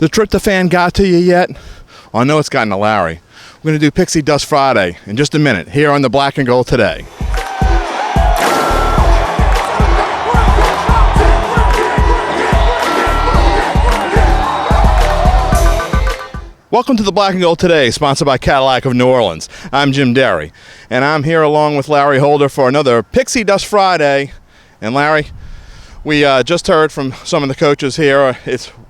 The tryptophan got to you yet? Well, I know it's gotten to Larry. We're going to do Picksie Dust Friday in just a minute here on the Black and Gold Today. Welcome to the Black and Gold Today, sponsored by Cadillac of New Orleans. I'm Jim Derry, and I'm here along with Larry Holder for another Picksie Dust Friday. And Larry, we just heard from some of the coaches here.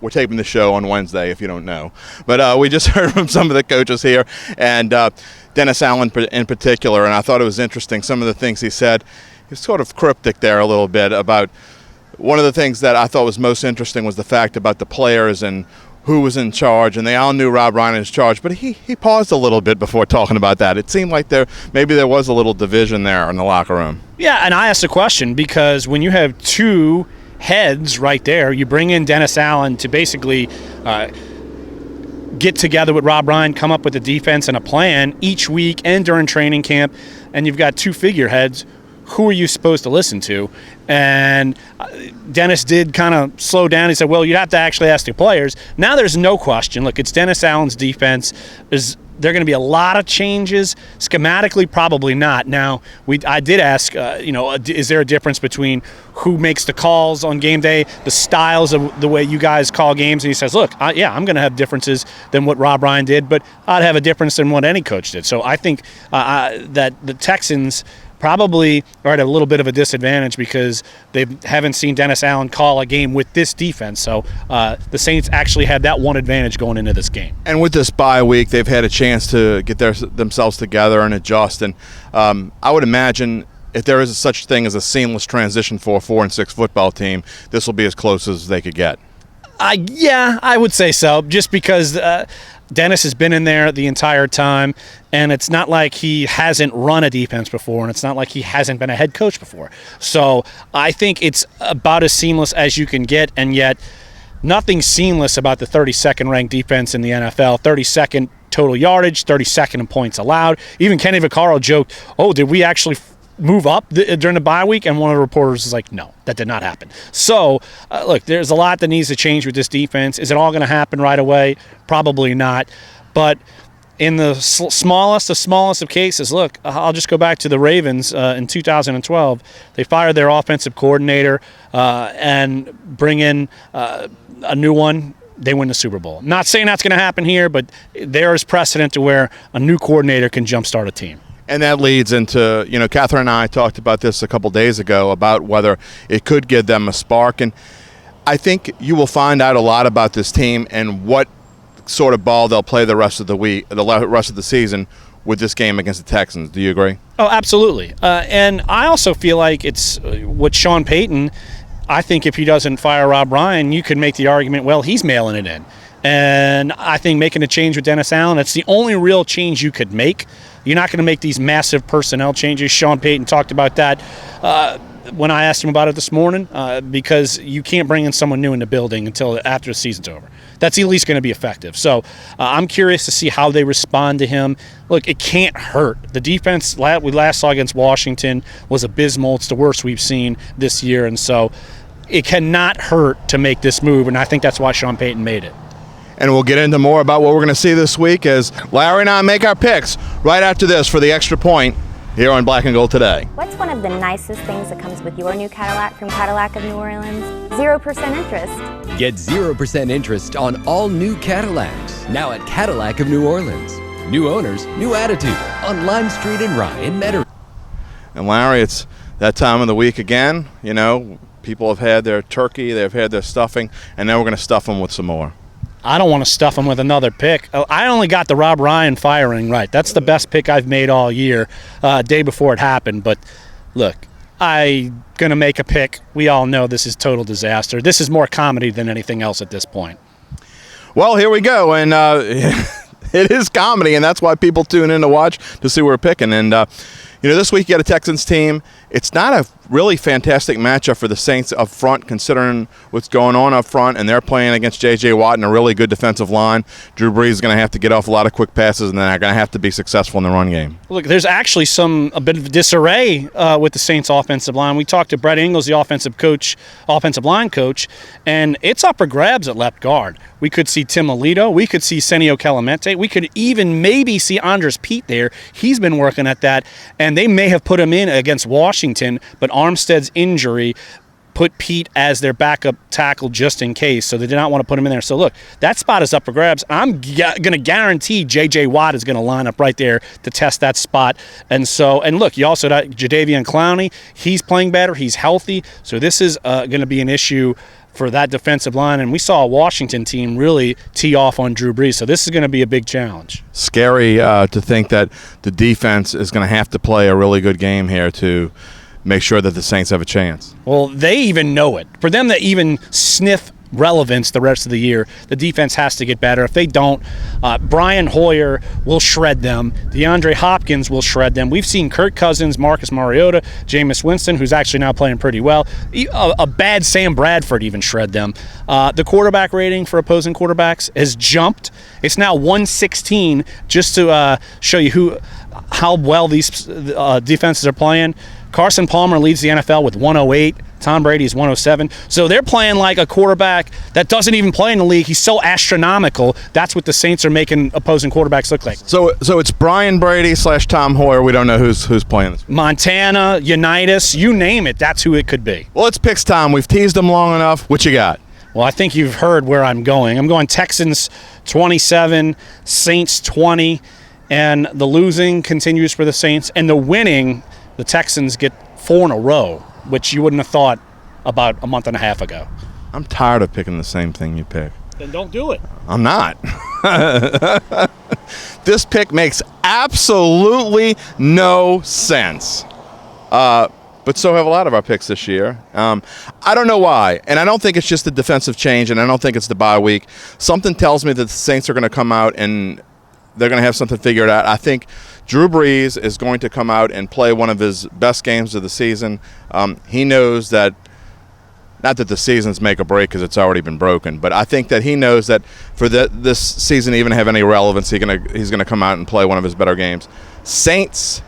We're taping the show on Wednesday, if you don't know. But we just heard from some of the coaches here, and Dennis Allen in particular, and I thought it was interesting, some of the things he said. He was sort of cryptic there a little bit about one of the things that I thought was most interesting was the fact about the players and who was in charge, and they all knew Rob Ryan was in charge, but he paused a little bit before talking about that. It seemed like maybe there was a little division there in the locker room. Yeah, and I asked a question because when you have two heads right there, you bring in Dennis Allen to basically get together with Rob Ryan, come up with a defense and a plan each week and during training camp, and you've got two figureheads. Who are you supposed to listen to? And Dennis did kind of slow down. He said, well, you'd have to actually ask the players. Now there's no question. Look, it's Dennis Allen's defense. Is there going to be a lot of changes? Schematically, probably not. Now, I did ask, is there a difference between who makes the calls on game day, the styles of the way you guys call games? And he says, look, I'm going to have differences than what Rob Ryan did, but I'd have a difference than what any coach did. So I think that the Texans probably are at a little bit of a disadvantage because they haven't seen Dennis Allen call a game with this defense. So the Saints actually had that one advantage going into this game. And with this bye week, they've had a chance to get themselves together and adjust. And I would imagine if there is such thing as a seamless transition for a 4-6 football team, this will be as close as they could get. Yeah, I would say so, just because Dennis has been in there the entire time, and it's not like he hasn't run a defense before, and it's not like he hasn't been a head coach before. So I think it's about as seamless as you can get, and yet nothing seamless about the 32nd ranked defense in the NFL. 32nd total yardage, 32nd in points allowed. Even Kenny Vaccaro joked, did we actually move up during the bye week? And one of the reporters was like, no, that did not happen. So, look, there's a lot that needs to change with this defense. Is it all going to happen right away? Probably not. But in the smallest of cases, look, I'll just go back to the Ravens in 2012. They fired their offensive coordinator and bring in a new one. They win the Super Bowl. Not saying that's going to happen here, but there is precedent to where a new coordinator can jumpstart a team. And that leads into, Catherine and I talked about this a couple days ago about whether it could give them a spark. And I think you will find out a lot about this team and what sort of ball they'll play the rest of the season with this game against the Texans. Do you agree? Oh, absolutely. And I also feel like it's what Sean Payton, I think if he doesn't fire Rob Ryan, you could make the argument, well, he's mailing it in. And I think making a change with Dennis Allen, that's the only real change you could make. You're not going to make these massive personnel changes. Sean Payton talked about that when I asked him about it this morning because you can't bring in someone new in the building until after the season's over. That's at least going to be effective. So I'm curious to see how they respond to him. Look, it can't hurt. The defense we last saw against Washington was abysmal. It's the worst we've seen this year. And so it cannot hurt to make this move, and I think that's why Sean Payton made it. And we'll get into more about what we're going to see this week as Larry and I make our picks right after this for the Extra Point here on Black and Gold Today. What's one of the nicest things that comes with your new Cadillac from Cadillac of New Orleans? 0% interest. Get 0% interest on all new Cadillacs, now at Cadillac of New Orleans. New owners, new attitude, on Lime Street in Rye in Metairie. And Larry, it's that time of the week again. People have had their turkey, they've had their stuffing, and now we're going to stuff them with some more. I don't want to stuff him with another pick. I only got the Rob Ryan firing right. That's the best pick I've made all year, day before it happened. But, look, I'm going to make a pick. We all know this is total disaster. This is more comedy than anything else at this point. Well, here we go. And it is comedy, and that's why people tune in to watch to see what we're picking. And, this week you got a Texans team it's not a really fantastic matchup for the Saints up front, considering what's going on up front, and they're playing against J.J. Watt and a really good defensive line. Drew Brees is going to have to get off a lot of quick passes, and they're going to have to be successful in the run game. Look, there's actually a bit of disarray with the Saints offensive line. We talked to Brett Ingles, the offensive line coach, and it's up for grabs at left guard. We could see Tim Alito. We could see Senio Clemente. We could even maybe see Andres Pete there. He's been working at that, and they may have put him in against Washington, but Armstead's injury put Pete as their backup tackle just in case, so they did not want to put him in there. So look, that spot is up for grabs. I'm going to guarantee J.J. Watt is going to line up right there to test that spot. And look, you also got Jadeveon Clowney. He's playing better. He's healthy. So this is going to be an issue for that defensive line, and we saw a Washington team really tee off on Drew Brees, so this is going to be a big challenge. Scary to think that the defense is going to have to play a really good game here to make sure that the Saints have a chance. Well, they even know it. For them to even sniff relevance the rest of the year, the defense has to get better. If they don't, Brian Hoyer will shred them. DeAndre Hopkins will shred them. We've seen Kirk Cousins, Marcus Mariota, Jameis Winston, who's actually now playing pretty well. A bad Sam Bradford even shred them. The quarterback rating for opposing quarterbacks has jumped. It's now 116, just to show you how well these defenses are playing. Carson Palmer leads the NFL with 108. Tom Brady is 107. So they're playing like a quarterback that doesn't even play in the league. He's so astronomical. That's what the Saints are making opposing quarterbacks look like. So it's Brian Brady / Tom Hoyer. We don't know who's playing this. Montana, Unitas, you name it. That's who it could be. Well, it's Picks time. We've teased them long enough. What you got? Well, I think you've heard where I'm going. I'm going Texans 27, Saints 20, and the losing continues for the Saints, and the winning, the Texans get 4 in a row, which you wouldn't have thought about a month and a half ago. I'm tired of picking the same thing you pick. Then don't do it. I'm not. This pick makes absolutely no sense. But so have a lot of our picks this year. I don't know why, and I don't think it's just the defensive change, and I don't think it's the bye week. Something tells me that the Saints are going to come out and they're going to have something figured out. I think Drew Brees is going to come out and play one of his best games of the season. He knows that, not that the season's make or break because it's already been broken, but I think that he knows that for this season to even have any relevance, he's going to come out and play one of his better games. Saints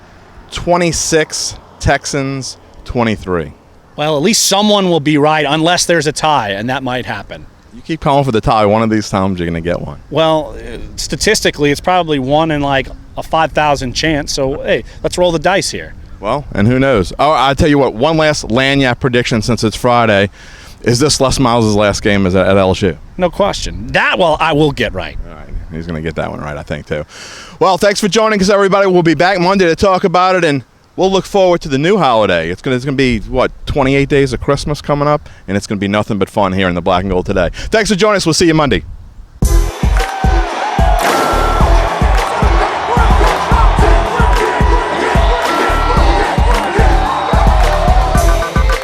26, Texans 23. Well, at least someone will be right unless there's a tie, and that might happen. You keep calling for the tie. One of these times you're going to get one. Well, statistically, it's probably 1 in like a 5,000 chance. So, hey, let's roll the dice here. Well, and who knows? Oh, I'll tell you what. One last Lanyap prediction since it's Friday. Is this Les Miles' last game at LSU? No question. That, well, I will get right. All right. He's going to get that one right, I think, too. Well, thanks for joining us, everybody. We'll be back Monday to talk about it, and we'll look forward to the new holiday. It's going to be, 28 days of Christmas coming up, and it's going to be nothing but fun here in the Black and Gold today. Thanks for joining us. We'll see you Monday.